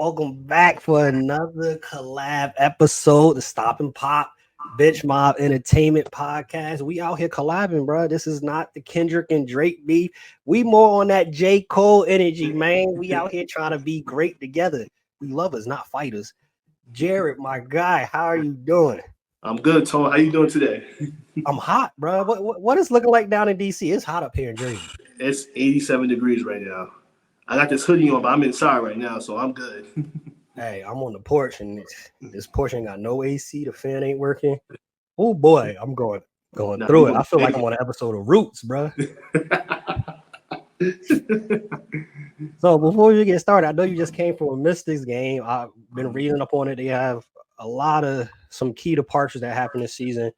Welcome back for another collab episode, the Stop and Pop Bitch Mob Entertainment Podcast. We out here collabing, bro. This is not the Kendrick and Drake beef. We more on that J. Cole energy, man. We out here trying to be great together. We lovers, not fighters. Jared, my guy, how are you doing? I'm good, Tone. How you doing today? I'm hot, bro. What is looking like down in DC? It's hot up here in Jersey. It's 87 degrees right now. I got this hoodie on, but I'm inside right now, so I'm good. Hey, I'm on the porch, and this porch ain't got no AC. The fan ain't working. Oh boy, I'm going Nah, through you it. I gonna feel like make I'm on an episode of Roots, bro. So before we get started, I know you just came from a Mystics game. I've been reading up on it. They have a lot of some key departures that happened this season.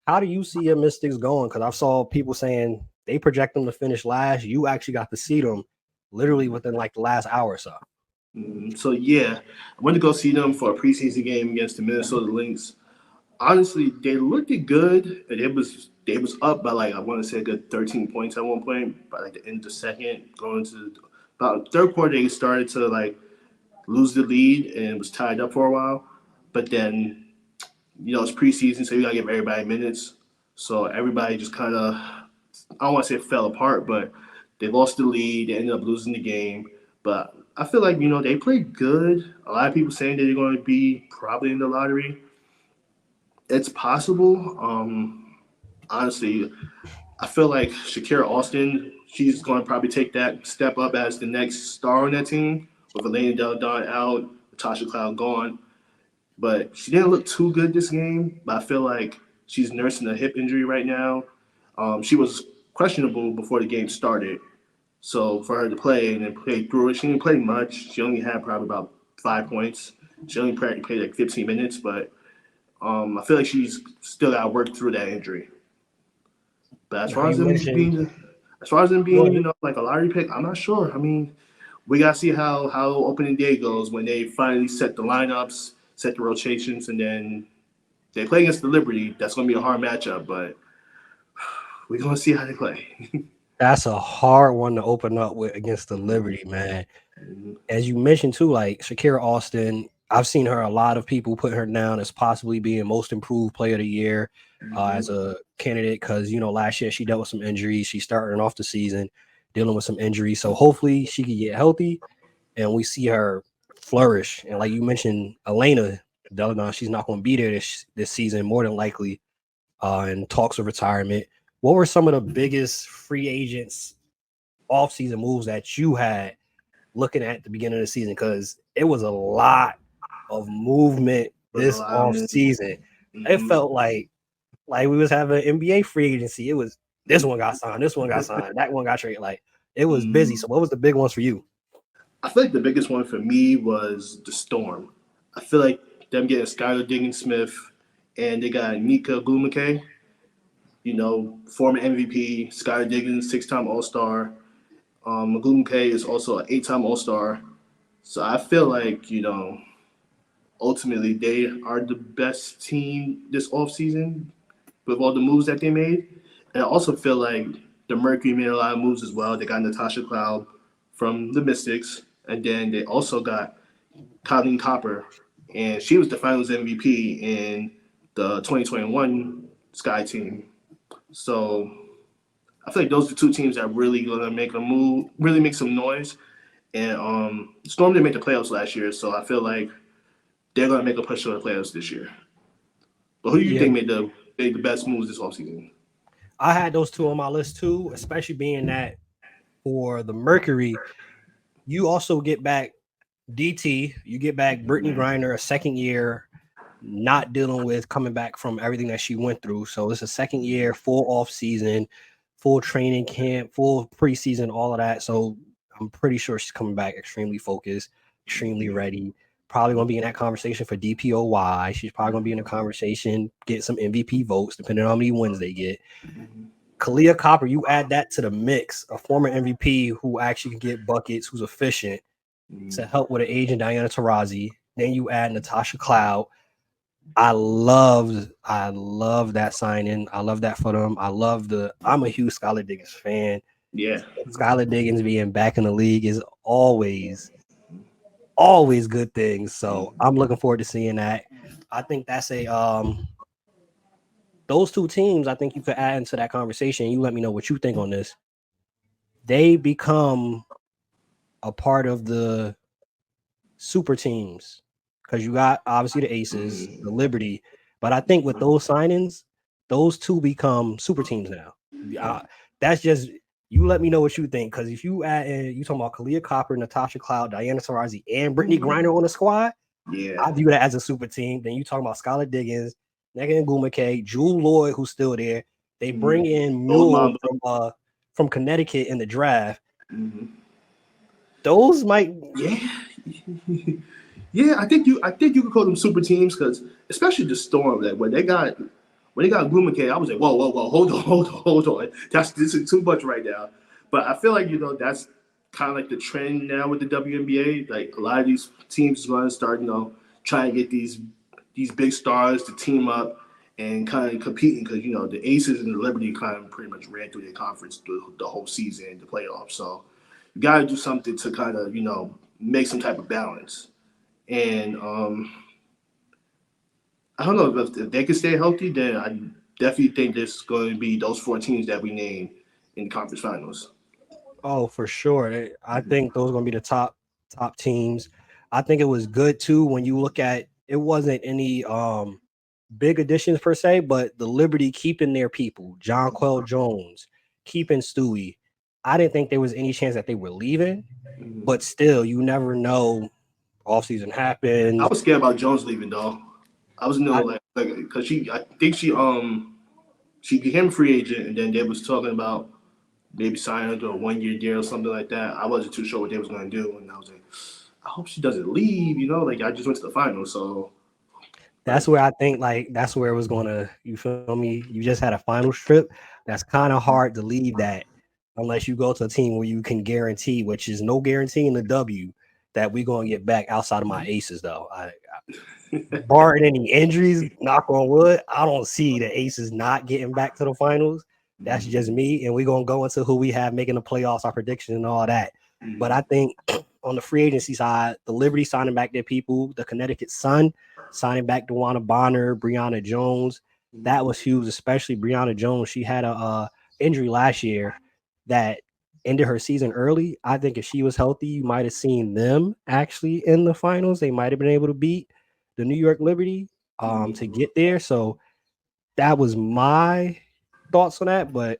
How do you see your Mystics going? Because I saw people saying they project them to finish last. You actually got to see them literally within like the last hour or so. So yeah, I went to go see them for a preseason game against the Minnesota Lynx. Honestly, they looked good, and it was up by like I want to say a good 13 points at one point. By like the end of the second, going to about third quarter, they started to like lose the lead and was tied up for a while. But then it's preseason, so you gotta give everybody minutes. So everybody just kind of, I don't want to say fell apart, but they lost the lead. They ended up losing the game. But I feel like they played good. A lot of people saying that they're going to be probably in the lottery. It's possible. Honestly, I feel like Shakira Austin, she's going to probably take that step up as the next star on that team with Elena Del Don out, Natasha Cloud gone. But she didn't look too good this game. But I feel like she's nursing a hip injury right now. She was questionable before the game started. So for her to play and then play through it, she didn't play much. She only had probably about 5 points. She only played like 15 minutes, but I feel like she's still got to work through that injury. But as Now far as you them mentioned being, as far as them go being, ahead. like a lottery pick, I'm not sure. I mean, we gotta see how opening day goes when they finally set the lineups, set the rotations, and then they play against the Liberty. That's gonna be a hard matchup, but we're gonna see how they play. That's a hard one to open up with against the Liberty, man. As you mentioned too, like Shakira Austin, I've seen her a lot of people put her down as possibly being most improved player of the year as a candidate because last year she dealt with some injuries. She started off the season dealing with some injuries, so hopefully she can get healthy and we see her flourish. And like you mentioned, Elena Deladon, she's not going to be there this season more than likely, in talks of retirement. What were some of the biggest free agents offseason moves that you had looking at the beginning of the season? Because it was a lot of movement Was a this lot of off moves. season. It felt like we was having NBA free agency. It was this one got signed, this one got signed, that one got traded. Like it was busy. So what was the big ones for you? I feel like the biggest one for me was the Storm. I feel like them getting Skylar Diggins Smith and they got Nika Glumake, former MVP, Skylar Diggins, 6-time All Star. Glumake is also an 8-time All Star. So I feel like, ultimately they are the best team this offseason with all the moves that they made. And I also feel like the Mercury made a lot of moves as well. They got Natasha Cloud from the Mystics, and then they also got Colleen Copper, and she was the Finals MVP in the 2021 Sky team. So I feel like those are two teams that really gonna make a move, really make some noise. And Storm didn't make the playoffs last year, so I feel like they're gonna make a push to the playoffs this year. But who do you Yeah, think made the best moves this offseason? I had those two on my list too, especially being that for the Mercury, you also get back DT, you get back Brittany Griner, a second year, not dealing with coming back from everything that she went through. So it's a second year, full off season, full training camp, full preseason, all of that. So I'm pretty sure she's coming back extremely focused, extremely ready. Probably going to be in that conversation for DPOY. She's probably going to be in a conversation, get some MVP votes, depending on how many wins they get. Kalia Copper, you add that to the mix, a former MVP who actually can get buckets, who's efficient to help with an aging Diana Taurasi. Then you add Natasha Cloud. I love that signing. I love that for them. I'm a huge Skylar Diggins fan. Yeah. Skylar Diggins being back in the league is always always good things. So Mhm. I'm looking forward to seeing that. I think that's a those two teams. I think you could add into that conversation. You let me know what you think on this. They become a part of the super teams because you got obviously the Aces, the Mhm. Liberty, but I think with those signings, those two become super teams now. Uh, that's just you. Let me know what you think because if you add in, you talking about Kalia Copper, Natasha Cloud, Diana Taurasi, and Brittany Griner on the squad, Yeah. I view that as a super team. Then you talking about Skylar Diggins, Megan Gumake, Jewel Lloyd, who's still there. They bring Mhm. in Old Mule Mamba. from Connecticut in the draft. Mhm. Those might Yeah. Yeah, I think you could call them super teams because especially the Storm, like when they got Blue McKay, I was like, whoa, hold on. This is too much right now. But I feel like that's kind of like the trend now with the WNBA. Like a lot of these teams are going to start trying to get these big stars to team up and kind of competing because the Aces and the Liberty kind of pretty much ran through their conference the whole season, the playoffs. So you got to do something to kind of make some type of balance. And I don't know if they can stay healthy, then I definitely think there's going to be those four teams that we named in the conference finals. Oh, for sure. I think those are going to be the top teams. I think it was good too when you look at it wasn't any big additions per se, but the Liberty keeping their people, John Quell Jones, keeping Stewie. I didn't think there was any chance that they were leaving, Mhm. but still, you never know. Offseason I happens. was scared about Jones leaving though. I was I like because I think she became a free agent and then they was talking about maybe signing her to a 1 year deal or something like that. I wasn't too sure what they was going to do, and I was like, I hope she doesn't leave. Like I just went to the finals, so that's but where I think like that's where it was gonna. You feel me? You just had a final trip. That's kind of hard to leave that unless you go to a team where you can guarantee, which is no guarantee in the W, that we're gonna get back outside of my aces. Though, barring any injuries, knock on wood, I don't see the aces not getting back to the finals. That's just me, and we're gonna go into who we have making the playoffs, our prediction, and all that. But I think on the free agency side, the Liberty signing back their people, the Connecticut Sun signing back Dewana Bonner, Brianna Jones. That was huge, especially Brianna Jones. She had a injury last year that ended her season early. I think if she was healthy, you might have seen them actually in the finals. They might have been able to beat the New York Liberty to get there. So that was my thoughts on that. But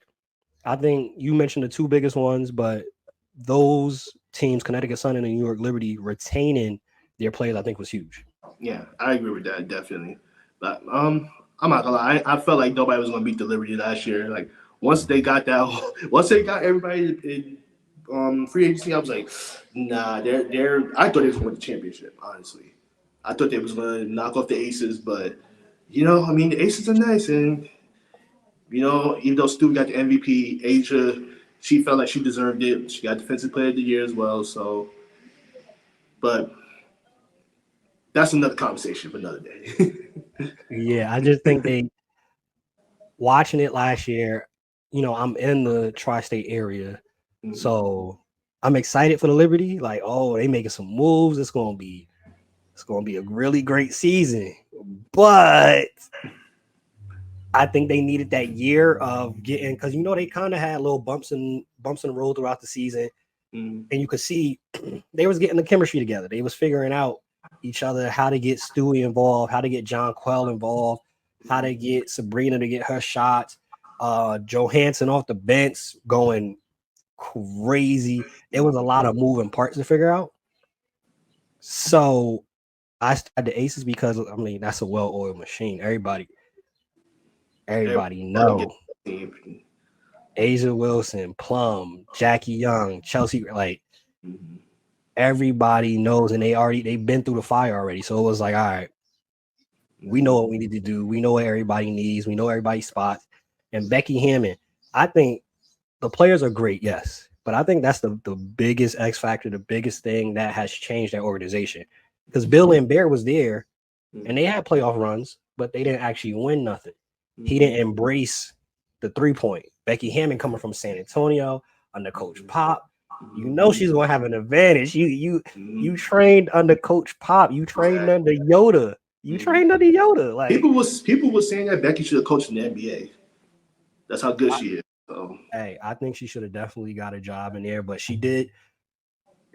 I think you mentioned the two biggest ones, but those teams, Connecticut Sun and the New York Liberty, retaining their players, I think was huge. yeah, I agree with that definitely. But I'm not gonna lie. I felt like nobody was gonna beat the Liberty last year. Like once they got that, once they got everybody in free agency, I was like, nah, they're. I thought they was gonna win the championship. Honestly, I thought they was gonna knock off the Aces, but I mean, the Aces are nice, and even though Stu got the MVP, Asia, she felt like she deserved it. She got Defensive Player of the Year as well. So, but that's another conversation for another day. Yeah, I just think they watching it last year, I'm in the tri-state area. So I'm excited for the Liberty. Like, oh, they making some moves. It's gonna be a really great season. But I think they needed that year of getting because they kind of had little bumps in the road throughout the season, Mm, and you could see they was getting the chemistry together. They was figuring out each other, how to get Stewie involved, how to get John Quell involved, how to get Sabrina to get her shots. Johansson off the bench going crazy. It was a lot of moving parts to figure out. So I started the Aces because I mean that's a well-oiled machine. Everybody everybody get know the team. Asia Wilson, Plum, Jackie Young, Chelsea, like Mhm. everybody knows, and they've been through the fire already. So it was like, all right, we know what we need to do. We know what everybody needs. We know everybody's spots. And Becky Hammond, I think the players are great, yes, but I think that's the biggest X factor, the biggest thing that has changed that organization. Because Bill and Bear was there, and they had playoff runs, but they didn't actually win nothing. He Mhm. didn't embrace the 3 point. Becky Hammond coming from San Antonio under Coach Mhm. Pop. You know she's gonna have an advantage. You Mhm. trained under Coach Pop. You trained under Yoda. You Mhm. trained under Yoda. Like, People was saying that Becky should have coached in the NBA. That's how good I, she is. So hey, I think she should have definitely got a job in there, but she did.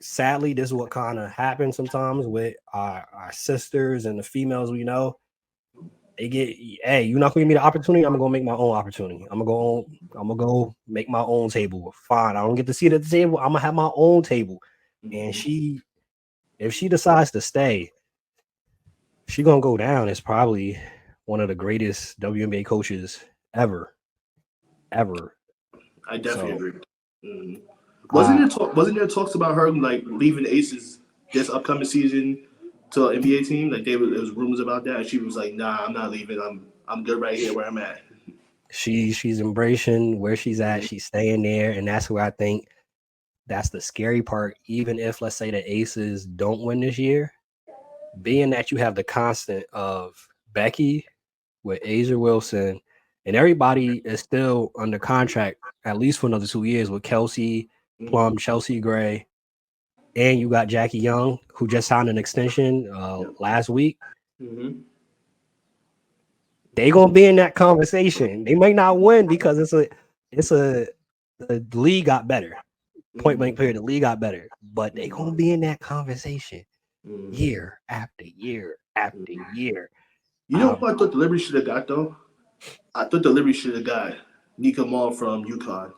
Sadly, this is what kind of happens sometimes with our sisters and the females we know. They get, hey, you're not gonna give me the opportunity. I'm gonna go make my own opportunity. I'm gonna go make my own table. Fine. I don't get to sit at the table. I'm gonna have my own table. And mhm. if she decides to stay, she gonna go down as probably one of the greatest WNBA coaches ever, ever. I definitely So agree. Mhm. I Wasn't there talks about her like leaving the Aces this upcoming season to an NBA team? Like there was rumors about that. And she was like, "Nah, I'm not leaving. I'm good right here where I'm at." she's embracing where she's at. Mhm. She's staying there, and that's where I think that's the scary part. Even if let's say the Aces don't win this year, being that you have the constant of Becky with Asia Wilson, and everybody is still under contract at least for another 2 years with Kelsey Mhm. Plum, Chelsea Gray, and you got Jackie Young who just signed an extension Yep. last week. Mhm. They gonna be in that conversation. They might not win because it's a the league got better. Point blank Mhm. period. The league got better, but they Mhm. gonna be in that conversation Mhm. year after year after Mhm. year. You know who I thought the Liberty should have got though? I thought the Liberty should have got Nika Mall from UConn.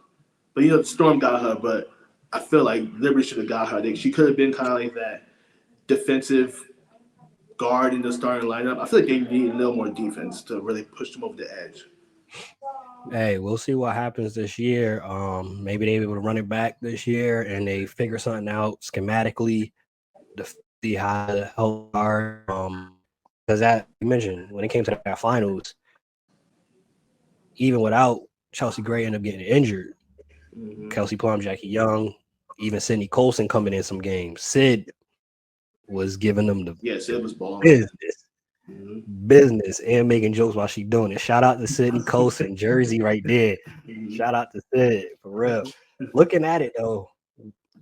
But Storm got her. But I feel like Liberty should have got her. She could have been kind of like that defensive guard in the starting lineup. I feel like they need a little more defense to really push them over the edge. Hey, we'll see what happens this year. Maybe they able to run it back this year and they figure something out schematically to see how to help guard. Because that you mentioned when it came to that finals, even without Chelsea Gray ended up getting injured, Mm-hmm. Kelsey Plum, Jackie Young, even Sydney Colson coming in some games. Sid was giving them Yes, the it was balling. business, Mm-hmm. business, and making jokes while she doing it. Shout out to Sydney Colson, Jersey right there. Mm-hmm. Shout out to Sid for real. Looking at it though,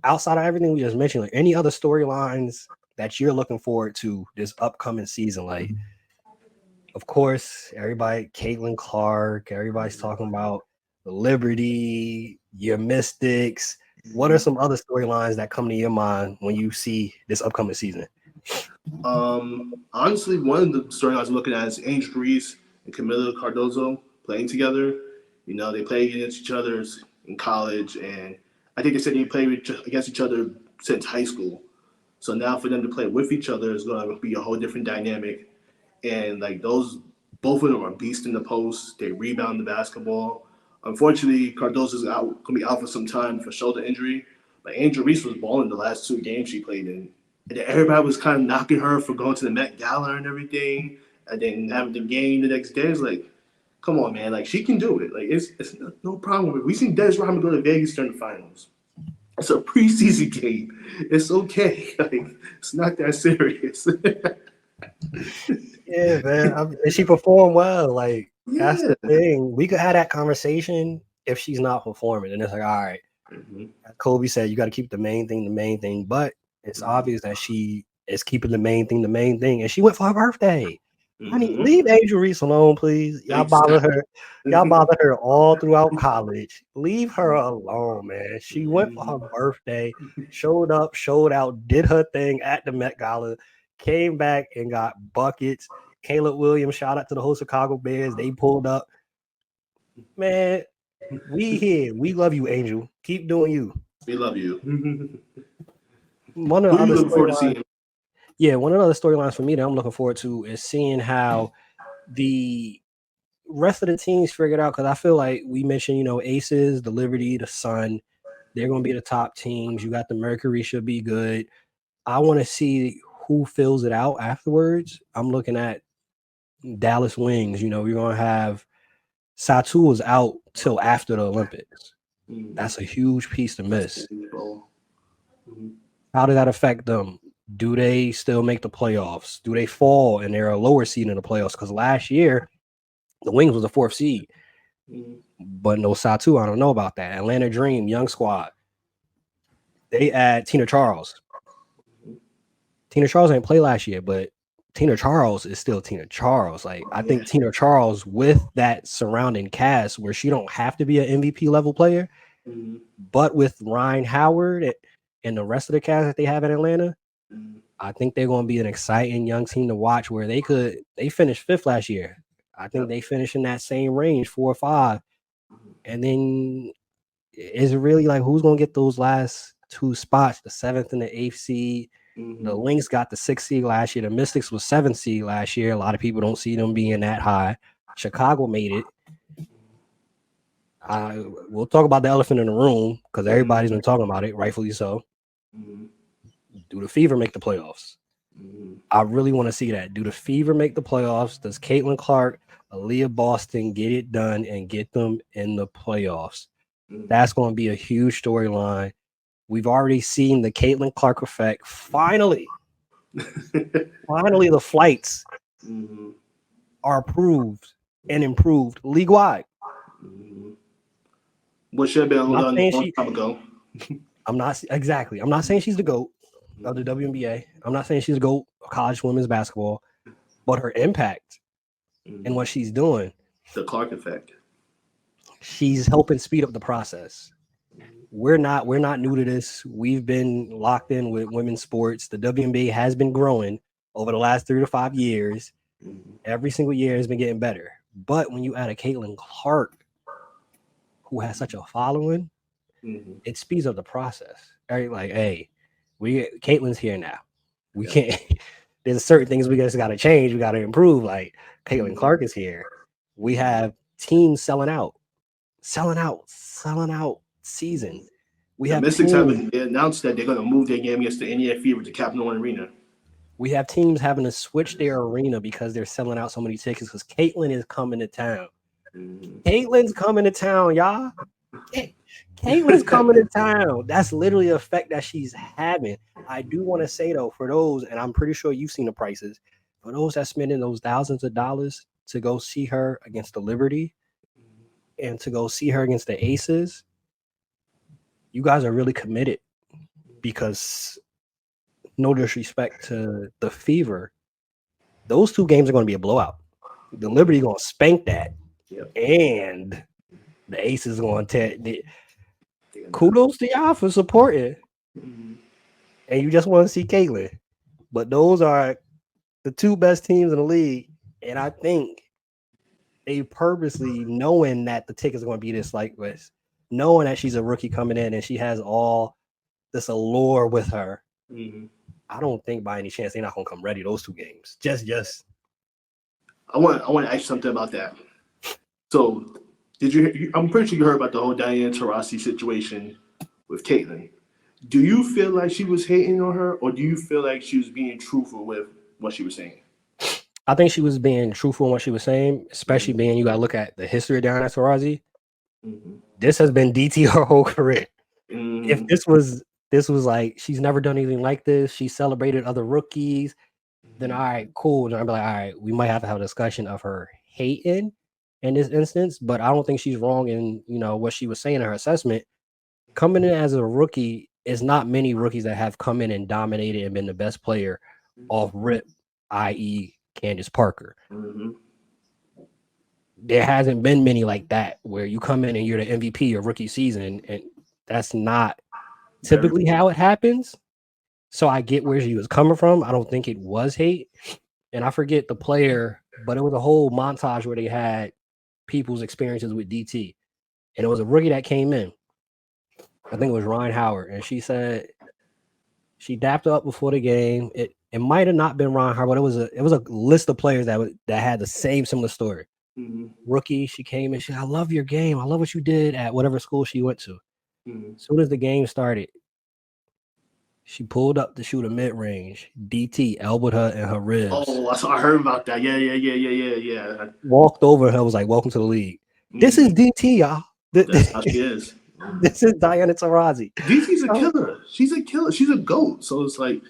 outside of everything we just mentioned, like any other storylines that you're looking forward to this upcoming season, like of course, everybody, Caitlin Clark, everybody's talking about the Liberty, your Mystics. What are Mm-hmm. some other storylines that come to your mind when you see this upcoming season? Honestly, one of the storylines I'm looking at is Angel Reese and Camila Cardozo playing together. They play against each other in college, and I think they said they played against each other since high school. So now for them to play with each other is going to be a whole different dynamic. And like both of them are beasts in the post. They rebound the basketball. Unfortunately, Cardozo's out, gonna be out for some time for shoulder injury. But Angel Reese was balling the last two games she played in, and then everybody was kind of knocking her for going to the Met Gala and everything, and then having the game the next day. It's like, come on, man, like she can do it. Like it's no problem with it. We seen Dennis Rodman go to Vegas during the finals. It's a preseason game. It's okay. Like it's not that serious. Yeah, man. And she performed well. Like that's Yeah. the thing. We could have that conversation if she's not performing, and it's like, all right, Mhm. as Kobe said, you got to keep the main thing. But it's obvious that she is keeping the main thing. And she went for her birthday. Honey, Mhm. leave Angel Reese alone, please. Y'all bother Exactly. her. Y'all bother her all throughout college. Leave her alone, man. She went for her birthday, showed up, showed out, did her thing at the Met Gala, came back and got buckets. Caleb Williams, shout out to the whole Chicago Bears. They pulled up. Man, we here. We love you, Angel. Keep doing you. We love you. One of Who the are you other looking forward to storylines, seeing? yeah, one of the other storylines for me that I'm looking forward to is seeing how the rest of the teams figured out. Because I feel like we mentioned, Aces, the Liberty, the Sun, they're going to be the top teams. You got the Mercury should be good. I want to see who fills it out afterwards. I'm looking at Dallas Wings. You're going to have Satu is out till after the Olympics. Mhm. That's a huge piece to That's miss. big, bro. Mhm. How did that affect them? Do they still make the playoffs? Do they fall and they're a lower seed in the playoffs? Because last year the Wings was a fourth seed, Mhm. but no Satu. I don't know about that. Atlanta Dream, young squad. They add Tina Charles. Tina Charles ain't play last year, but Tina Charles is still Tina Charles. Like I think Tina Charles with that surrounding cast where she don't have to be an MVP level player, but with Ryan Howard and the rest of the cast that they have in Atlanta, I think they're going to be an exciting young team to watch. Where they finished 5th last year. I think they finish in that same range, 4 or 5, and then is it really like who's going to get those last 2 spots, the 7th and the 8th seed? The Lynx got the 6th seed last year. The Mystics was 7th seed last year. A lot of people don't see them being that high. Chicago made it. We'll talk about the elephant in the room because everybody's been talking about it, rightfully so. Do the Fever make the playoffs? I really want to see that. Do the Fever make the playoffs? Does Caitlin Clark, Aaliyah Boston get it done and get them in the playoffs? That's going to be a huge storyline. We've already seen the Caitlin Clark effect. Finally, the flights are approved and improved league-wide. What should have been done a long time ago. I'm not saying she's the GOAT of the WNBA. I'm not saying she's the GOAT of college women's basketball, but her impact and what she's doing. The Clark effect. She's helping speed up the process. We're not new to this. We've been locked in with women's sports. The WNBA has been growing over the last 3 to 5 years. Every single year has been getting better. But when you add a Caitlin Clark, who has such a following, it speeds up the process. Right? Like, hey, Caitlin's here now. We can't. There's certain things we just got to change. We got to improve. Like Caitlin Clark is here. We have teams selling out season. We have Mystics they announced that they're going to move their game against the Indiana Fever to Capital One Arena. We have teams having to switch their arena because they're selling out so many tickets because Caitlin is coming to town. Caitlin's coming to town, y'all. Caitlin's coming to town. That's literally the effect that she's having. I do want to say, though, for those, and I'm pretty sure you've seen the prices, for those that spending those thousands of dollars to go see her against the Liberty and to go see her against the Aces, you guys are really committed because no disrespect to the Fever, those 2 games are going to be a blowout. The Liberty going to spank that, and the Aces going to kudos to y'all for supporting, and you just want to see Caitlin. But those are the 2 best teams in the league, and I think they purposely, knowing that the tickets are going to be this like this, knowing that she's a rookie coming in and she has all this allure with her, I don't think by any chance they're not going to come ready those 2 games. Just. I want to ask you something about that. So, did you? I'm pretty sure you heard about the whole Diana Taurasi situation with Caitlin. Do you feel like she was hating on her, or do you feel like she was being truthful with what she was saying? I think she was being truthful in what she was saying, especially being you got to look at the history of Diana Taurasi. This has been DT her whole career. If this was like she's never done anything like this, she celebrated other rookies, then all right, cool. And I'd be like, all right, we might have to have a discussion of her hating in this instance, but I don't think she's wrong in what she was saying in her assessment. Coming in as a rookie is not many rookies that have come in and dominated and been the best player off rip, i.e. Candace Parker. There hasn't been many like that where you come in and you're the MVP of rookie season, and that's not typically how it happens. So I get where she was coming from. I don't think it was hate. And I forget the player, but it was a whole montage where they had people's experiences with DT. And it was a rookie that came in. I think it was Ryan Howard. And she said she dapped up before the game. It might have not been Ryan Howard, but it was a list of players that had the same similar story. Rookie, she came in, she said, I love your game. I love what you did at whatever school she went to. As soon as the game started, she pulled up to shoot a mid-range. DT elbowed her in her ribs. Oh, I heard about that. Yeah. Walked over her, was like, welcome to the league. This is DT, y'all. That's how she is. This is Diana Taurasi. DT's a killer. She's a killer. She's a GOAT. So it's like,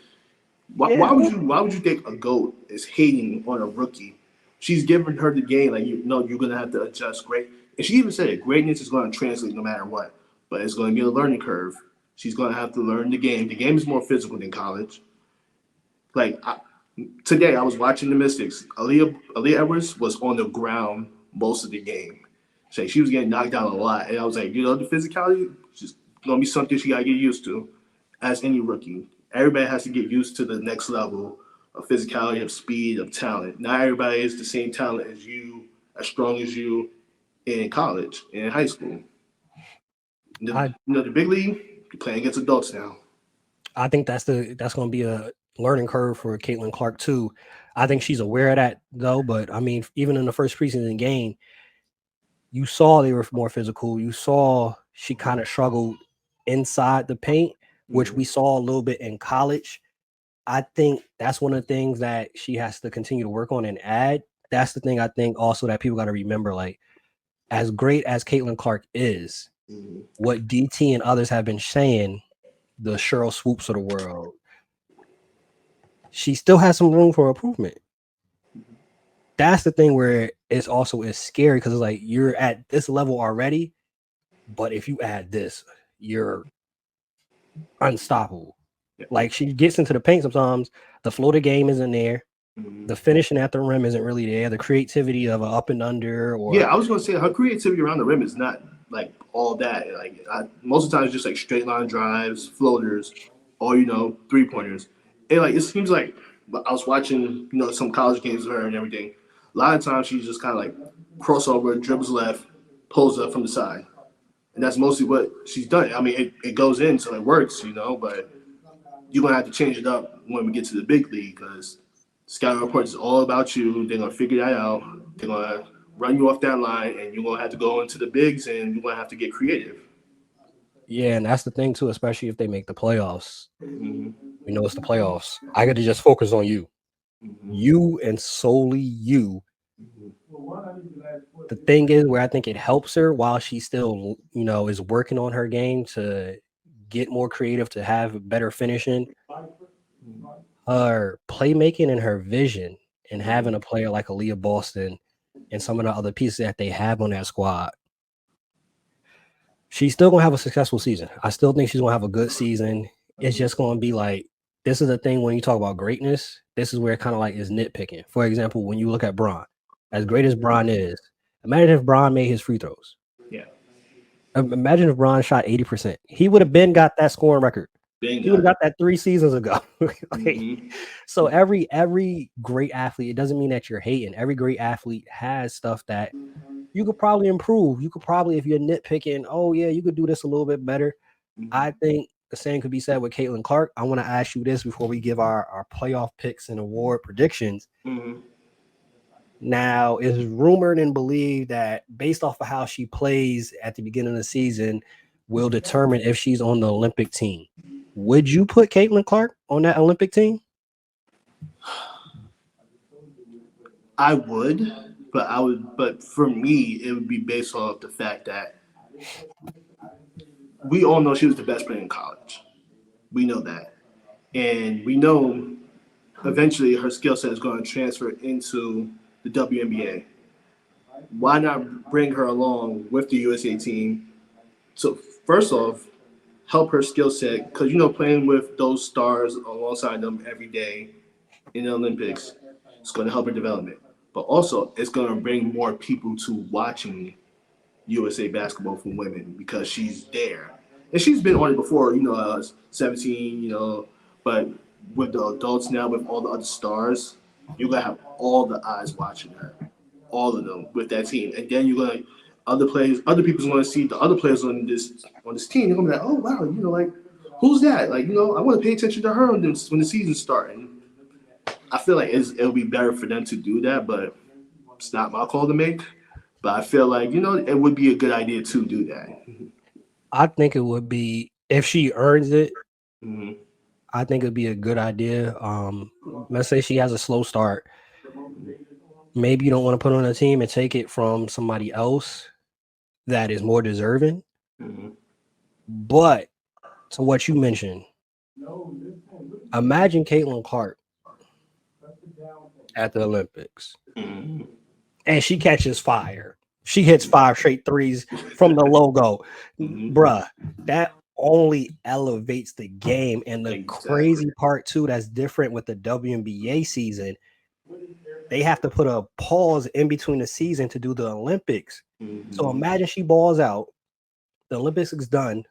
why would you think a GOAT is hating on a rookie? She's giving her the game, like, you're going to have to adjust. Great. And she even said it, greatness is going to translate no matter what. But it's going to be a learning curve. She's going to have to learn the game. The game is more physical than college. Like today, I was watching the Mystics. Aaliyah Edwards was on the ground most of the game. So she was getting knocked down a lot, and I was like, the physicality is just gonna be something she gotta get used to. As any rookie, everybody has to get used to the next level of physicality, of speed, of talent. Not everybody is the same talent as you, as strong as you in college and in high school. I The big league, you're playing against adults now. I think that's going to be a learning curve for Caitlin Clark too. I think she's aware of that though. But I mean, even in the first preseason game, you saw they were more physical. You saw she kind of struggled inside the paint, which Mm-hmm. we saw a little bit in college. I think that's one of the things that she has to continue to work on and add. That's the thing I think also that people got to remember. Like, as great as Caitlin Clark is, Mm-hmm. what DT and others have been saying, the Cheryl Swoops of the world, she still has some room for improvement. That's the thing where it's also is scary because it's like you're at this level already, but if you add this, you're unstoppable. Yeah. Like she gets into the paint sometimes, the floater game isn't there, Mm-hmm. the finishing at the rim isn't really there, the creativity of an up and under Yeah, or I was gonna say her creativity around the rim is not like all that. Like most of the time, it's just like straight line drives, floaters, or 3 pointers. And like it seems like I was watching some college games of her and everything. A lot of times she's just kind of like crossover, dribbles left, pulls up from the side, and that's mostly what she's done. I mean, it goes in, so it works, but you're gonna have to change it up when we get to the big league because scouting reports is all about you. They're gonna figure that out. They're gonna run you off that line, and you're gonna have to go into the bigs, and you're gonna have to get creative. yeah, and that's the thing too, especially if they make the playoffs. Mm-hmm. We know it's the playoffs. I got to just focus on you. Mm-hmm. You and solely you. Mm-hmm. The thing is where I think it helps her while she still, is working on her game to get more creative, to have better finishing, her playmaking and her vision, and having a player like Aaliyah Boston and some of the other pieces that they have on that squad. She's still gonna have a successful season. I still think she's gonna have a good season. It's just gonna be like this is the thing when you talk about greatness. This is where it kind of like is nitpicking. For example, when you look at Bron, as great as Bron is, imagine if Bron made his free throws. Yeah, Imagine if Bron shot 80%. He would have been got that scoring record. Ben He would got have it. got that 3 seasons ago. Like, Mm-hmm. so every great athlete, it doesn't mean that you're hating. Every great athlete has stuff that you could probably improve. You could probably, if you're nitpicking, oh yeah, you could do this a little bit better. I think the same could be said with Caitlin Clark. I want to ask you this before we give our playoff picks and award predictions. Mm-hmm. Now, it's rumored and believed that based off of how she plays at the beginning of the season, will determine if she's on the Olympic team. Would you put Caitlin Clark on that Olympic team? I would, but for me, it would be based off the fact that we all know she was the best player in college. We know that, and we know eventually her skill set is going to transfer into the WNBA. Why not bring her along with the USA team? So first off, help her skill set because playing with those stars alongside them every day in the Olympics is going to help her development. But also, it's going to bring more people to watching USA basketball for women because she's there. And she's been on it before, 17, but with the adults now, with all the other stars, you're going to have all the eyes watching her, all of them with that team. And then you're going to, other people's going to see the other players on this team. They're going to be like, oh, wow, like, who's that? Like, I want to pay attention to her when the season's starting. I feel like it'll be better for them to do that, but it's not my call to make. But I feel like it would be a good idea to do that. I think it would be if she earns it. Mm-hmm. I think it'd be a good idea. Let's say she has a slow start. Maybe you don't want to put her on a team and take it from somebody else that is more deserving. Mm-hmm. But to what you mentioned, imagine Caitlin Clark at the Olympics Mm-hmm. and she catches fire. She hits 5 straight threes from the logo. Mm-hmm. Bruh, that only elevates the game. And the Exactly. crazy part too, that's different with the WNBA season, they have to put a pause in between the season to do the Olympics. So Mm-hmm. imagine she balls out, the Olympics is done.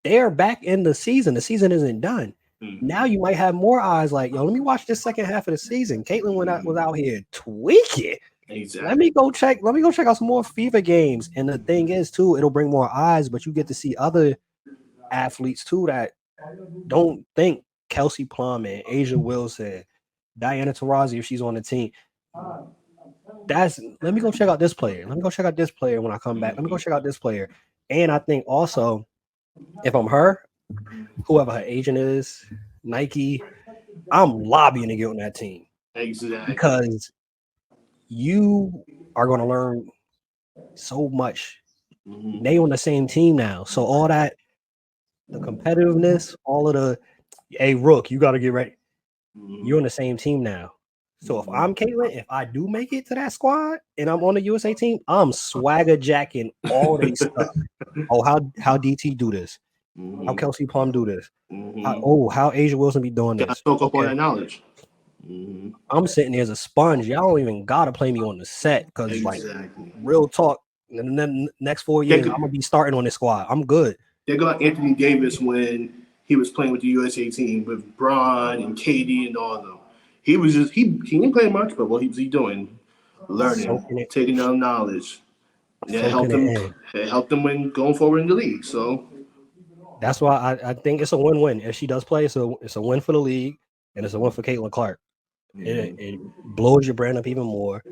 They're back in the season. The season isn't done. Now Mm-hmm. you might have more eyes like, yo, let me watch this second half of the season. Caitlin was out here tweaking. Exactly. Let me go check out some more FIFA games. And the thing is, too, it'll bring more eyes, but you get to see other athletes too that don't think Kelsey Plum and Asia Wilson, Diana Taurasi, if she's on the team. That's let me go check out this player. Let me go check out this player when I come back. Let me go Mm-hmm. check out this player. And I think also, if I'm her, whoever her agent is, Nike, I'm lobbying to get on that team Exactly. because you are going to learn so much. Mm-hmm. They on the same team now, so all that the competitiveness, all of the hey Rook, you got to get ready. You're on Mm-hmm. the same team now. So if Mm-hmm. I'm Caitlin, if I do make it to that squad and I'm on the USA team, I'm swagger jacking all they stuff. Oh, how DT do this? How Mm-hmm. Kelsey Plum do this? Mm-hmm. How Asia Wilson be doing Gotta this? soak up all Okay, that knowledge. Mm-hmm. I'm sitting there as a sponge. Y'all don't even gotta play me on the set because, like, Exactly. real talk. In the next 4 years, Think I'm gonna be starting on this squad. I'm good. think about Anthony Davis when he was playing with the USA team with Braun and KD and all of them. He was just he didn't play much, but what he was he doing? Learning, Soaking it, taking down knowledge. And that soaking helped it them. in. It helped them when going forward in the league. So That's why I think it's a win-win. If she does play, it's a win for the league and it's a win for Caitlin Clark. It blows your brand up even more.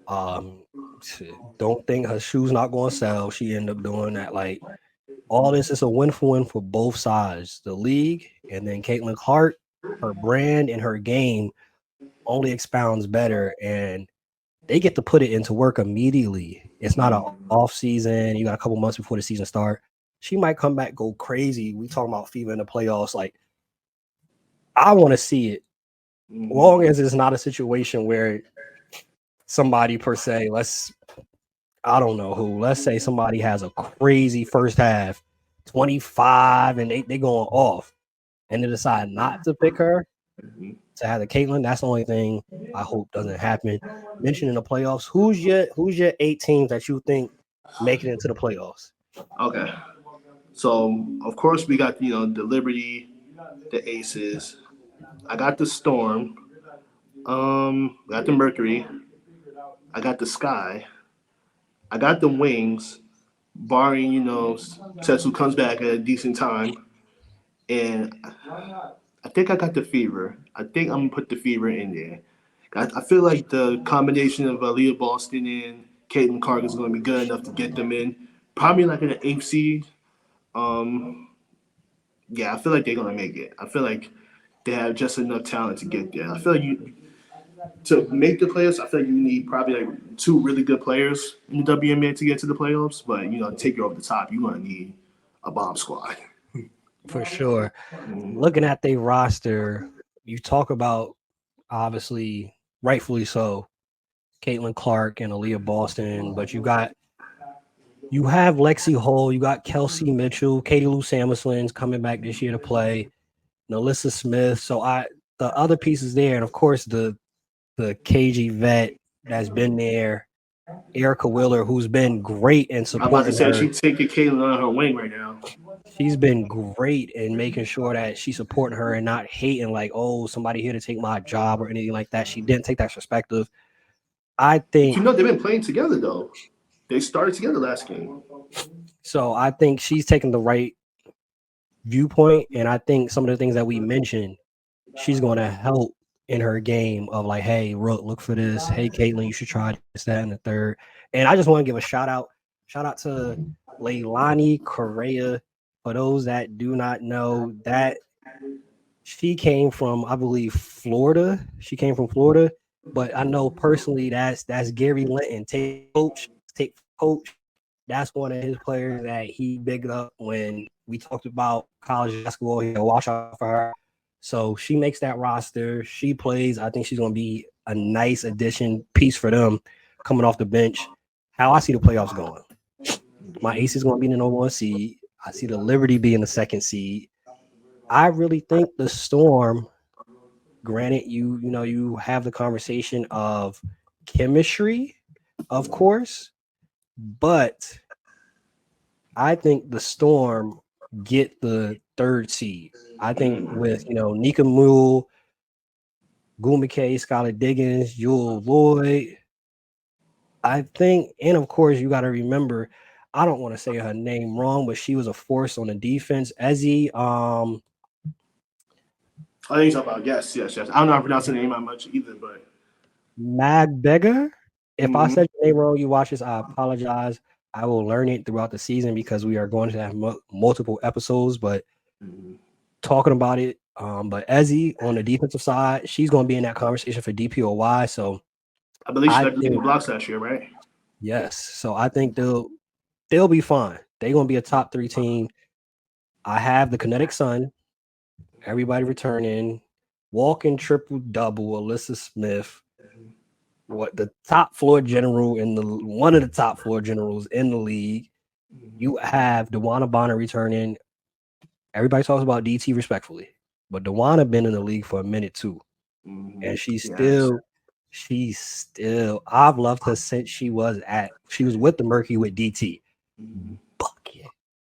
Um, don't think her shoes not going to sell. She ended up doing that. Like all this is a win for both sides, the league and then Caitlin Clark. Her brand and her game only expounds better, and they get to put it into work immediately. It's not an off season. You got a couple months before the season start. She might come back, go crazy. We talking about FIBA in the playoffs. Like I want to see it. Long as it's not a situation where somebody per se, I don't know who. Let's say somebody has a crazy first half, 25, and they going off, and they decide not to pick her to have the Caitlin. That's the only thing I hope doesn't happen. Mentioning the playoffs, who's your 8 teams that you think make it into the playoffs? okay. So of course we got the Liberty, the Aces. I got the Storm. I got the Mercury. I got the Sky. I got the Wings. Barring Tetsu comes back at a decent time, and I think I got the Fever. I think I'm gonna put the Fever in there. I feel like the combination of Aaliyah Boston and Caitlin Clark is going to be good enough to get them in. Probably like an eighth seed. Um, yeah, I feel like they're going to make it. I feel like they have just enough talent to get there. I feel like you to make the playoffs. I feel like you need probably like two really good players in the WNBA to get to the playoffs. But to take you over the top, you're going to need a bomb squad. For sure. Looking at their roster, you talk about obviously, rightfully so, Caitlin Clark and Aaliyah Boston, but you have Lexi Hole, you got Kelsey Mitchell, Katie Lou Samuelson's coming back this year to play, Nalissa Smith. So the other pieces there, and of course the KG vet that's been there, Erica Wheeler, who's been great in I'm about to supporting say her. she's taking Caitlin on her wing right now. She's been great in making sure that she's supporting her and not hating like, oh, somebody here to take my job or anything like that. She didn't take that perspective. I think They've been playing together though. They started together last game. so. I think she's taking the right viewpoint, and I think some of the things that we mentioned, she's going to help in her game of like, hey, look for this. Hey, Caitlin, you should try this, that, and the third. And I just want to give a shout out to Leilani Correa. For those that do not know, that she came from, I believe, Florida. She came from Florida, but I know personally that's Gary Linton, take coach. That's one of his players that he bigged up when we talked about college basketball. He'll watch out for her. So she makes that roster. She plays. I think she's going to be a nice addition piece for them coming off the bench. How I see the playoffs going. My ace is going to be the number one seed. I see the Liberty being the second seed. I really think the Storm, granted, you have the conversation of chemistry, of course, but I think the Storm get the third seed. I think with Nika Mule, Gul McKay, Skylar Diggins, Jewel Lloyd. I think, and of course, you got to remember, I don't want to say her name wrong, but she was a force on the defense. Ezzy, I think it's about yes. I don't know how to pronounce the name that much either, but Magbega. If I mhm, said your name wrong, you watch this, I apologize. I will learn it throughout the season because we are going to have multiple episodes, but mhm. talking about it. But Ezzy on the defensive side, she's going to be in that conversation for DPOY. So I believe she I led the league think in blocks last year, right? yes. So I think they'll be fine. They're going to be a top 3 team. I have the Kinetic Sun. Everybody returning, walking triple double. Alyssa Smith, what the top floor general in the one of the top floor generals in the league. You have Dewana Bonner returning. Everybody talks about DT respectfully, but Dewana been in the league for a minute too, and Yes. she's still. I've loved her since she was with the Mercury with DT. Mhm, Bucket,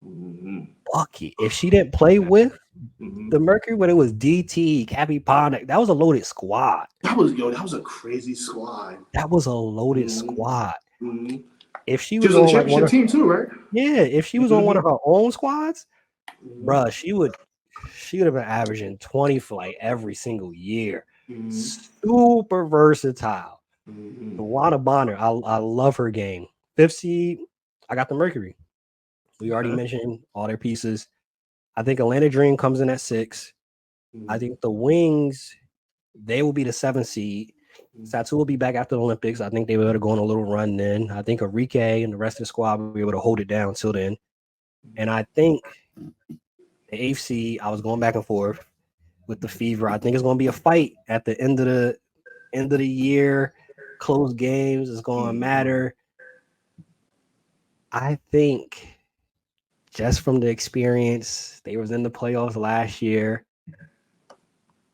mhm, bucket. If she didn't play with mhm. the Mercury when it was DT, Cappy Ponick, that was a loaded squad. That was a crazy squad. That was a loaded Mhm, squad. mhm. If she She was was on the on like one championship of team too, right? if she was on one Mhm, of her own squads, mhm, bruh, she would have been averaging 20 for like every single year. mhm, Super versatile. mhm, Luana Bonner, I love her game. Fifth seed, I got the Mercury. We already okay. mentioned all their pieces. I think Atlanta Dream comes in at 6. I Mhm, think the Wings, they will be the 7th seed. Satu will be back after the Olympics. I think they were able to go on a little run then. I think Enrique and the rest of the squad will be able to hold it down till then. And I think the AFC, I was going back and forth with the Fever. I think it's going to be a fight at the end of the year. Close games is going to mhm, matter. I think just from the experience, they was in the playoffs last year.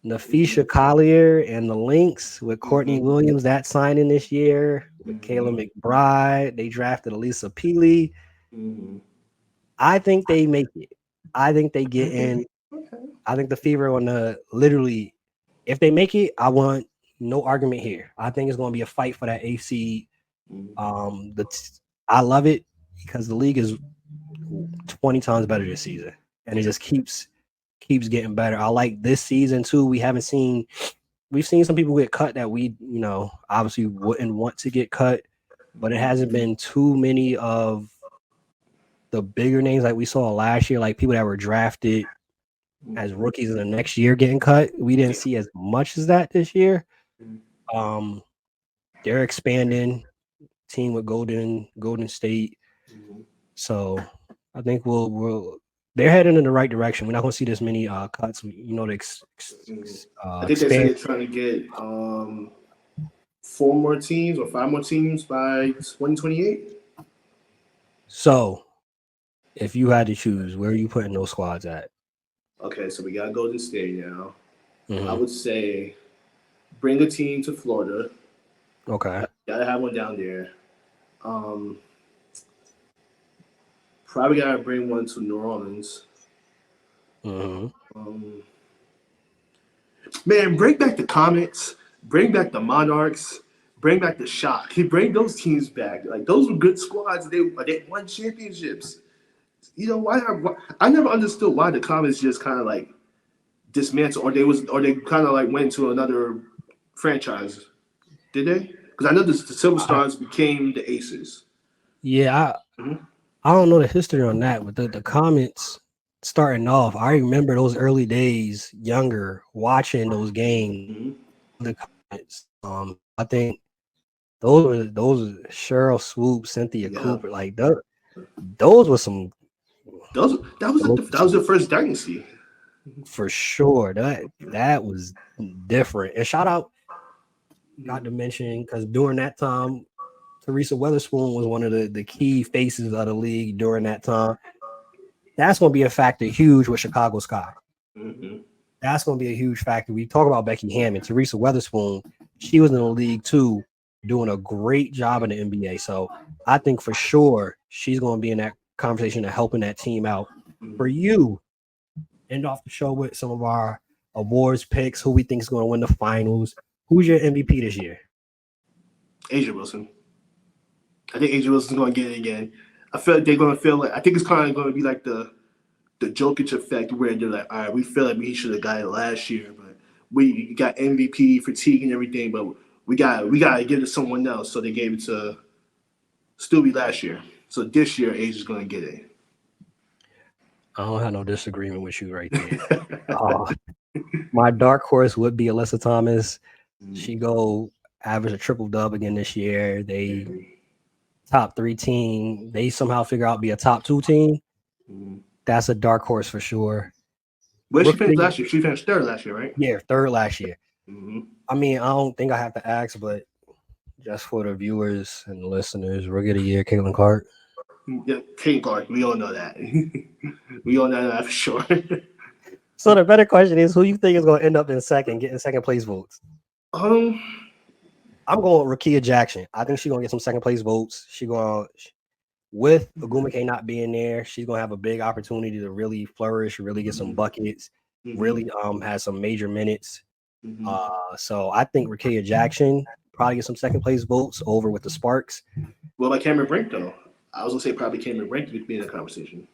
Nafisha Collier and the Lynx with Courtney mhm, Williams, that signing this year with Kayla mhm, McBride. They drafted Elisa Peely. mhm. I think they make it. I think they get in. Okay. I think the Fever on the literally, if they make it, I want no argument here. I think it's going to be a fight for that AC. Mhm. Um, the I love it because the league is 20 times better this season, and it Yeah. just keeps getting better. I like this season too. We've seen some people get cut that we obviously wouldn't want to get cut, but it Mhm, hasn't been too many of the bigger names like we saw last year, like people that were drafted as mhm. rookies in the next year getting cut. We didn't Yeah. see as much as that this year. Mhm, Um, they're expanding team with Golden State. mhm. So I think we'll they're heading in the right direction. We're not going to see this many cuts. The Mhm. I think they said expand. they're trying to get four more teams or five more teams by 2028. So if you had to choose, where are you putting those squads at? Okay, so we got Golden State now. I Hmm. would say bring a team to Florida. Okay. Gotta have one down there. Um, Probably gotta bring one to New Orleans. Hmm. Um, Man, bring back the Comets. Bring back the Monarchs. Bring back the Shock. Bring those teams back. Like those were good squads. They won championships. Why I never understood why the Comets just kind of like dismantled, or they kind of like went to another franchise. Did they? Because I know the Silver I, Stars became the Aces. yeah, Hmm. I don't know the history on that, but the comments starting off, I remember those early days, younger, watching those games. Hmm. The comments, I think those were Cheryl Swoop, Cynthia Yeah, Cooper, like those were some those were that was some the first dynasty. for sure. That was different. And shout out, got to mention because during that time, Teresa Weatherspoon was one of the key faces of the league during that time. That's going to be a factor huge with Chicago Sky. Mm-hmm. That's going to be a huge factor. We talk about Becky Hammond, Teresa Weatherspoon. She was in the league too, doing a great job in the NBA. So I think for sure she's going to be in that conversation of helping that team out. For you, end off the show with some of our awards picks, who we think is going to win the finals. Who's your MVP this year? Asia Wilson. I think Asia Wilson's going to get it again. I feel like they're going to feel like, I think it's kind of going to be like the Jokic effect where they're like, all right, we feel like we should have got it last year, but we got MVP fatigue and everything, but we got to give it to someone else. So they gave it to Stewie last year. So this year, Asia's going to get it. I don't have no disagreement with you right there. My dark horse would be Alyssa Thomas. She go average a triple dub again this year. They top 3 team. They somehow figure out be a top 2 team. That's a dark horse for sure. Where she finished last year? She finished third last year, right? Yeah, third last year. Mm-hmm. I mean, I don't think I have to ask, but just for the viewers and the listeners, Rookie of the Year, Caitlin Clark. Yeah, Caitlin Clark. We all know that. We all know that for sure. So the better question is, who you think is going to end up in second, getting second place votes? I'm going with Rakia Jackson. I think she's going to get some second place votes. She going with Agumake not being there, she's going to have a big opportunity to really flourish, really get some buckets, really have some major minutes. So I think Rakia Jackson probably get some second place votes over with the Sparks. What about Cameron Brink though? I was gonna say probably Cameron Brink would be in the conversation.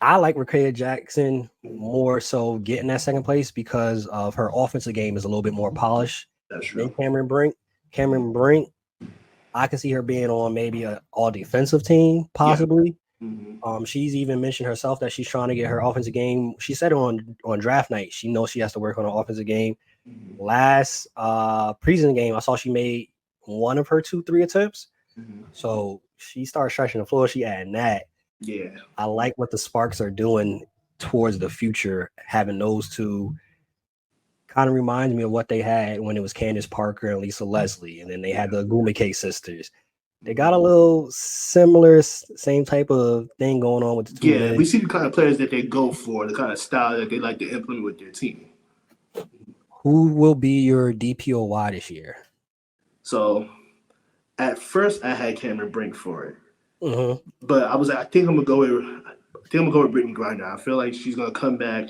I like Rakia Jackson more so getting that second place because of her offensive game is a little bit more polished than Cameron Brink. Cameron Brink, I can see her being on maybe an all defensive team, possibly. Yeah. She's even mentioned herself that she's trying to get her offensive game. She said on draft night, she knows she has to work on her offensive game. Last preseason game, I saw she made one of her 2-3 attempts. So she started stretching the floor. She adding that. Yeah. I like what the Sparks are doing towards the future. Having those two kind of reminds me of what they had when it was Candace Parker and Lisa Leslie, and then they had the Gumake sisters. They got a little similar, same type of thing going on with the two. Yeah, we see the kind of players that they go for, the kind of style that they like to implement with their team. Who will be your DPOY this year? So, at first, I had Cameron Brink for it, but I was like, I think I'm gonna go with Brittany Griner. I feel like she's gonna come back,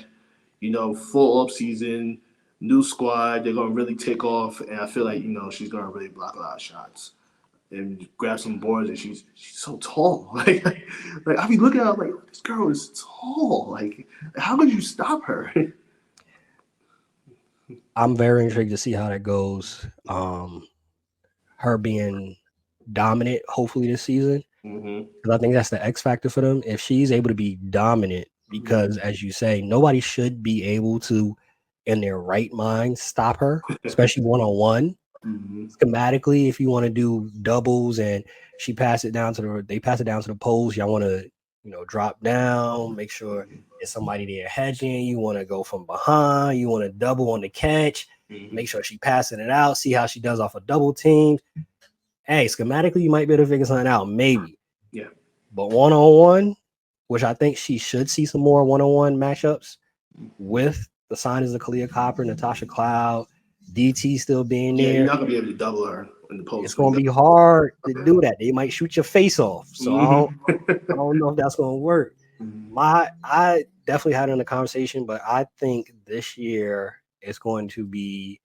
full up season, new squad. They're gonna really take off, and I feel like she's gonna really block a lot of shots and grab some boards. And she's so tall. Like I be looking at her like, this girl is tall. Like, how could you stop her? I'm very intrigued to see how that goes. Her being dominant, hopefully this season, because I think that's the X factor for them. If she's able to be dominant, because as you say, nobody should be able to, in their right mind, stop her, especially one-on-one. Schematically, if you want to do doubles and they pass it down to the post, y'all want to drop down, make sure there's somebody there hedging. You want to go from behind. You want to double on the catch. Make sure she passing it out. See how she does off a double team. Hey, schematically, you might be able to figure something out, maybe. Yeah. But one-on-one, which I think she should see some more one-on-one matchups with the signings of Kalia Copper, Natasha Cloud, DT still being there. You're not gonna be able to double her in the post. It's gonna be hard to do that. They might shoot your face off. So I don't know if that's gonna work. I definitely had it in the conversation, but I think this year it's going to be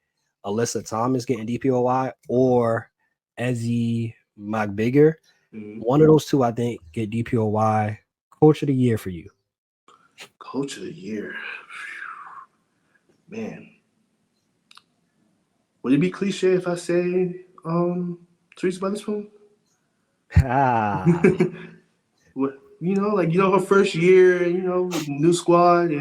Alyssa Thomas getting DPOY or Ezzy McBigger. One of those two, I think, get DPOY. Coach of the year for you. Coach of the year. Man. Would it be cliche if I say Teresa Weatherspoon? Her first year, new squad,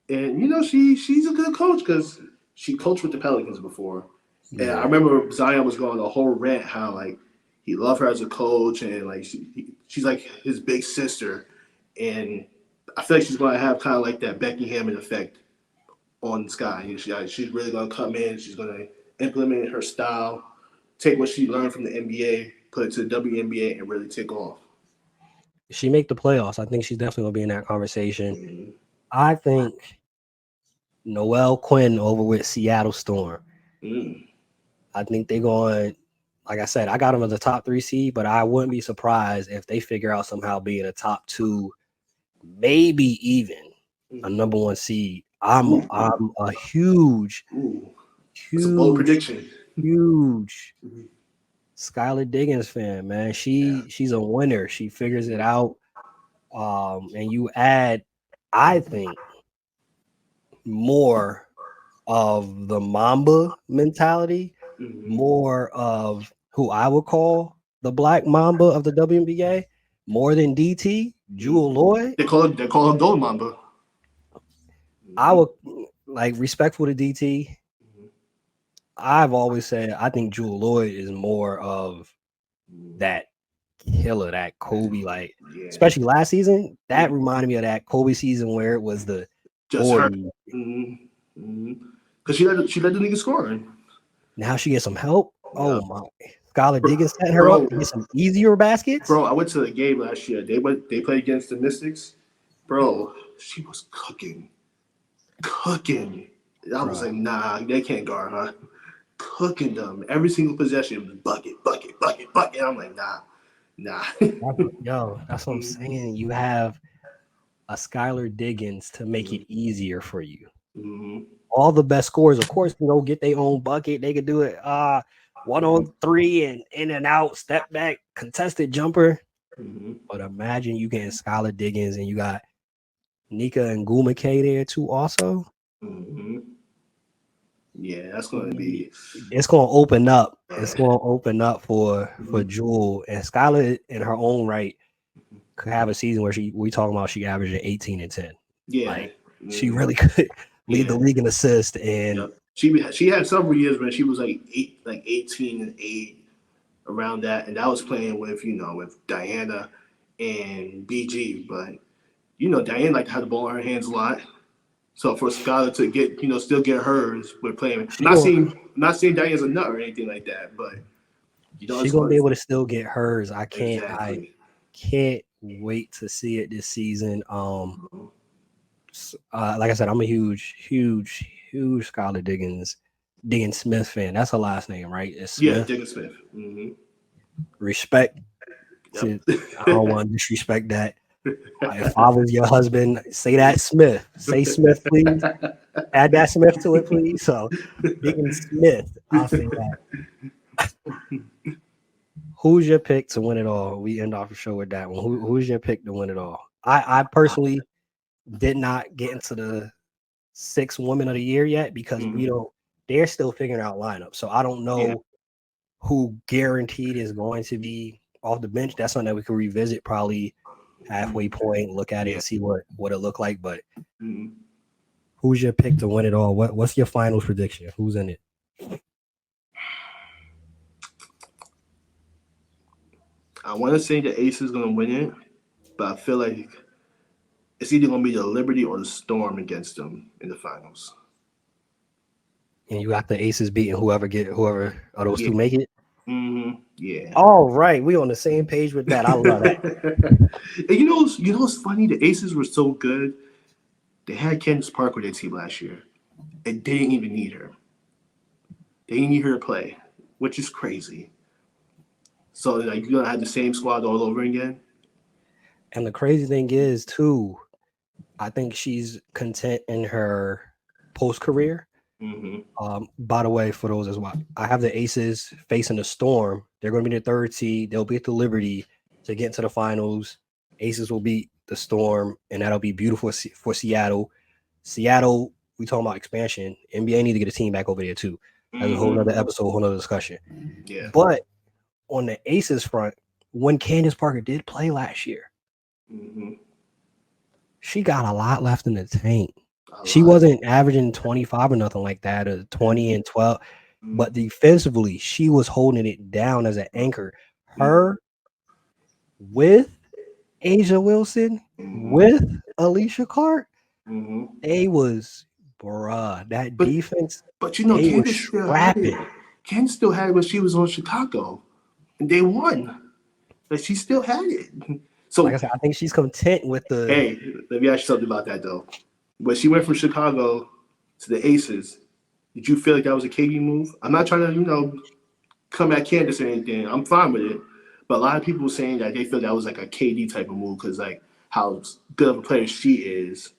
and she's a good coach because she coached with the Pelicans before. Yeah. And I remember Zion was going a whole rant how like he loved her as a coach and like she's like his big sister, and I feel like she's going to have kind of like that Becky Hammond effect on Sky. She's really going to come in. She's going to implement her style, take what she learned from the NBA, put it to the WNBA, and really take off. she make the playoffs, I think she's definitely gonna be in that conversation. Mhm. I think Noelle Quinn over with Seattle Storm. Mm. I think they're going. Like I said, I got them as a top 3 seed, but I wouldn't be surprised if they figure out somehow being a top 2, maybe even a Mhm. number 1 seed. Ooh, I'm a huge, ooh, that's a bold huge, prediction. huge Mhm. Skylar Diggins fan, man. Yeah. She's a winner. She figures it out. And you add, I think, more of the Mamba mentality, Mhm. more of who I would call the Black Mamba of the WNBA, more than DT, Jewel Mhm. Lloyd. They call him Dole Mamba. I Mhm. would like respectful to DT. Mhm. I've always said I think Jewel Lloyd is more of Mhm. that killer, that Kobe, like Yeah. especially last season. That Mhm. reminded me of that Kobe season where it was the Just her. 40. Mhm. Mhm. Because she led the nigga scoring. Now she gets some help. Yeah. Oh my. Skylar Diggins set her up Bro, to get some easier baskets. bro, I went to the game last year. They played against the Mystics. Bro, she was cooking. Cooking. I was Bro. like, nah, they can't guard her. Cooking them. Every single possession was bucket, bucket, bucket, bucket. I'm like, nah, nah. Yo, that's what I'm saying. You have a Skylar Diggins to make it easier for you. Mm-hmm. All the best scorers, of course, can go get their own bucket. They can do it 1 on 3 and in and out, step back, contested jumper. Mm-hmm. But imagine you getting Skylar Diggins and you got Nika and Gumake there too also. Mm-hmm. Yeah, that's gonna be It's gonna open up. It's yeah. gonna open up for Jewel and Skylar in her own right could have a season where we talking about she averaging 18 and 10. Yeah. Like she Mm-hmm. really could lead the Yeah. league in assist. And Yep. She had several years when she was like 18 and 8 around that, and that was playing with with Diana and BG, but Diana like to have the ball in her hands a lot. So for Skylar to get still get hers with playing, I'm she not gonna saying I'm not saying Diana's a nut or anything like that, but she it's gonna fun. be able to still get hers. I Exactly. can't wait to see it this season. Like I said, I'm a huge Skylar Diggins Smith fan. That's her last name, right? It's Yeah, Smith. Diggin Smith. Mm-hmm. Respect to I don't Yep. want to disrespect that. If I was your husband, say that Smith. Say Smith, please. Add that Smith to it, please. So Diggins Smith. I'll say that. Who's your pick to win it all? We end off the show with that one. Who's your pick to win it all? I personally did not get into the 6 women of the year yet because we Mhm. don't. They're still figuring out lineup, so I don't Yeah. know who guaranteed is going to be off the bench. That's something that we could revisit probably halfway point, look at it Yeah. and see what it looked like. But Mhm. who's your pick to win it all? What's your finals prediction? Who's in it? I want to say the Ace is gonna win it, but I feel like it's either gonna be the Liberty or the Storm against them in the finals. And you got the Aces beating whoever of those Yeah. two make it. Yeah. All right, we on the same page with that. I love that. And what's funny? The Aces were so good. They had Candace Park with their team last year, and they didn't even need her. They didn't need her to play, which is crazy. So like you're gonna have the same squad all over again. And the crazy thing is, too, I think she's content in her post career. Mm-hmm. By the way, for those as well, I have the Aces facing the Storm. They're going to be the 3rd seed. They'll beat the Liberty to get into the finals. Aces will beat the Storm, and that'll be beautiful for Seattle. Seattle, we talking about expansion. NBA need to get a team back over there too. That's a whole nother Mm-hmm. episode, whole nother discussion. Yeah. But on the Aces front, when Candace Parker did play last year, Mm-hmm. she got a lot left in the tank. A She lot. wasn't averaging 25 or nothing like that, or 20 and 12. But defensively, she was holding it down as an anchor. Mm-hmm. Her with Asia Wilson, Mm-hmm. with Alicia Clark, Mm-hmm. they was that But defense, but they was Candace still had it. strapping. Candace still had it when she was on Chicago, and they won. But she still had it. Like I So said, I think she's content with the. hey, let me ask you something about that though. When she went from Chicago to the Aces, did you feel like that was a KD move? I'm not trying to, come at Candace or anything. I'm fine with it. But a lot of people saying that they feel that was like a KD type of move because like how good of a player she is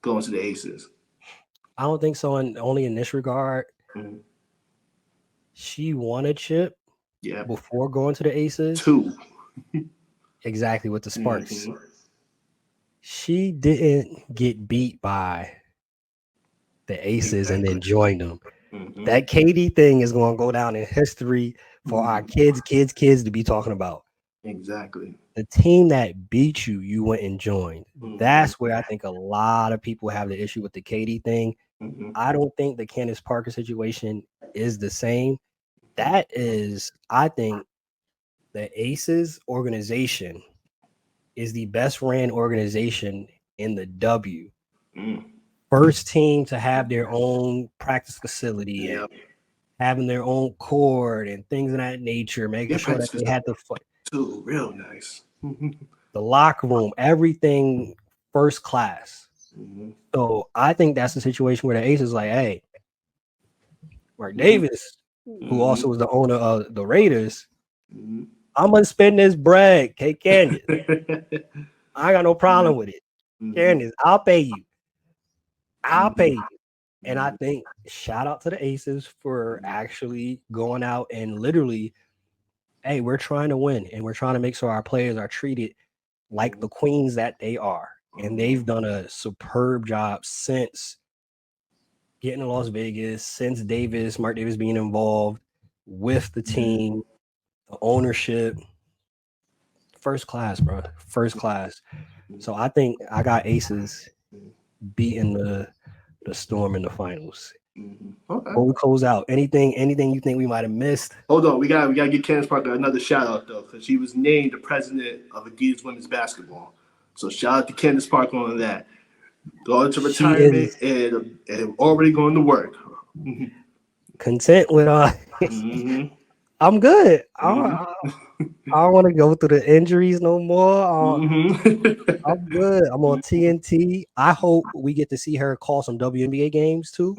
going to the Aces. I don't think so. Only in this regard, Mm-hmm. she won a chip Yeah, before going to the Aces. two. Exactly, with the Sparks. Mm-hmm. She didn't get beat by the Aces and Exactly. then joined them. Mm-hmm. That KD thing is going to go down in history for our Mm-hmm. kids to be talking about. Exactly. The team that beat you, you went and joined. Mm-hmm. That's where I think a lot of people have the issue with the KD thing. Mm-hmm. I don't think the Candace Parker situation is the same. That is, I think, the Aces organization is the best ran organization in the W. Mm. First team to have their own practice facility and Yep. having their own court and things of that nature, making Their sure that practice they facility had too. Real nice. Mm-hmm. the locker room, everything first class. Mm-hmm. So I think that's the situation where the Ace is like, hey, Mark Mm-hmm. Davis, who Mm-hmm. also was the owner of the Raiders, Mm-hmm. I'm gonna spend this bread, K Candace. I got no Mm-hmm. problem with it. Candace, I'll pay you. I'll pay Mm-hmm. you. And I think shout out to the Aces for actually going out and literally, hey, we're trying to win and we're trying to make sure our players are treated like the queens that they are. And they've done a superb job since getting to Las Vegas, since Mark Davis being involved with the team, the ownership. First class, bro. First class. So I think I got Aces beating the Storm in the finals. Mm-hmm. Okay. Before we close out, anything you think we might have missed? Hold on, we gotta give Candace Parker another shout out though, because she was named the president of Adidas Women's Basketball. So shout out to Candace Parker on that. Going to She retirement is and already going to work. content with Mm-hmm. I'm good. Mm-hmm. I don't want to go through the injuries no more. Mm-hmm. I'm good. I'm on TNT. I hope we get to see her call some WNBA games too,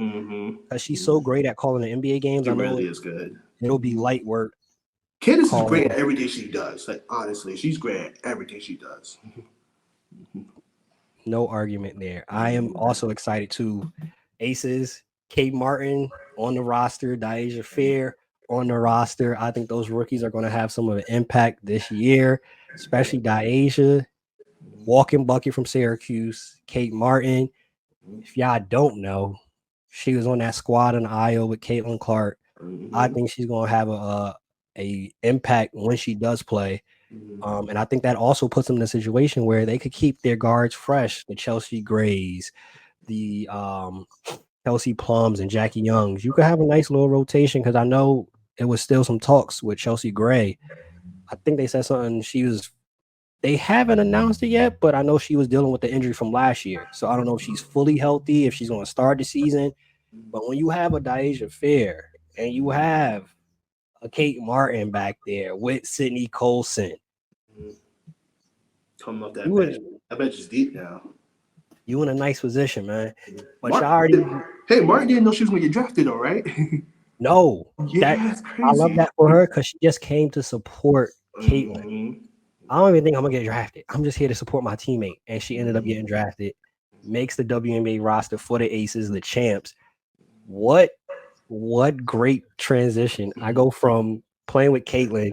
because she's so great at calling the NBA games. It I know really is good. it'll be light work Candace is calling great at them. everything she does. Like honestly, she's great at everything she does. No argument there. I am also excited too. Aces, Kate Martin on the roster, Diasia Fair on the roster. I think those rookies are going to have some of an impact this year, especially Diasia, walking bucket from Syracuse, Kate Martin. If y'all don't know, she was on that squad in Iowa with Caitlin Clark. I Mm-hmm. think she's going to have a impact when she does play. Mm-hmm. And I think that also puts them in a situation where they could keep their guards fresh. The Chelsea Grays, the Kelsey Plums, and Jackie Youngs. You could have a nice little rotation because I know it was still some talks with Chelsea Gray. I think they said something. They haven't announced it yet, but I know she was dealing with the injury from last year. So I don't know if she's fully healthy, if she's going to start the season. But when you have a Diasia Fair and you have a Kate Martin back there with Sydney Colson, Coming off that you bench, in that bench is deep now. you in a nice position, man. But you Mark, already hey, Mark didn't know she was gonna get drafted, though, right? know that Yeah, it's I love crazy. that for her because she just came to support Caitlin. Mm-hmm. I don't even think I'm gonna get drafted. I'm just here to support my teammate, and she ended up Mm-hmm. getting drafted. Makes the WNBA roster for the Aces, the champs. What great transition! I go from playing with Caitlin,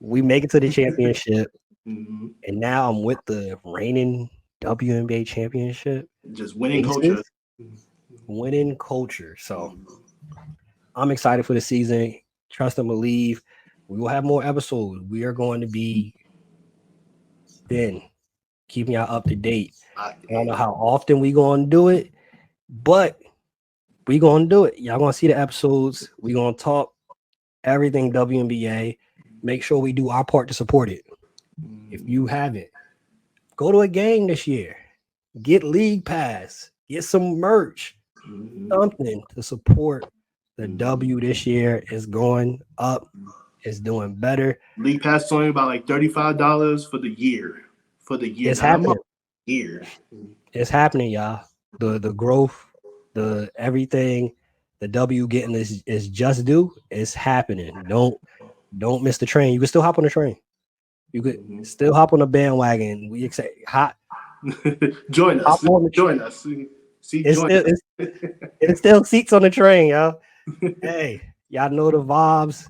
we make it to the championship, Mm-hmm. and now I'm with the reigning WNBA championship. Just winning culture. Aces winning culture. So I'm excited for the season. Trust and believe. We will have more episodes. We are going to be then keeping y'all up to date. I don't know how often we going to do it, but we going to do it. Y'all going to see the episodes. We going to talk everything WNBA. Make sure we do our part to support it. If you haven't, go to a game this year. Get league pass. Get some merch. Mm-hmm. Something to support the Mm-hmm. W this year is going up. is doing better. League Pass is only about like $35 for the year. It's Not a month, happening. year. It's happening, y'all. The growth, the everything, the W getting is just due. It's happening. Don't miss the train. You can still hop on the train. You could still hop on the bandwagon. We hot. Join us. Join us. See, join us. It's still seats on the train, y'all. Hey, y'all know the vibes.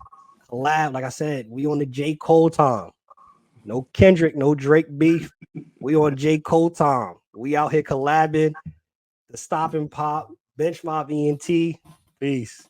Collab, like I said, we on the J. Cole time. No Kendrick, no Drake beef. We on J. Cole time. We out here collabing. The Stop and Pop, Bench Mob ENT. Peace.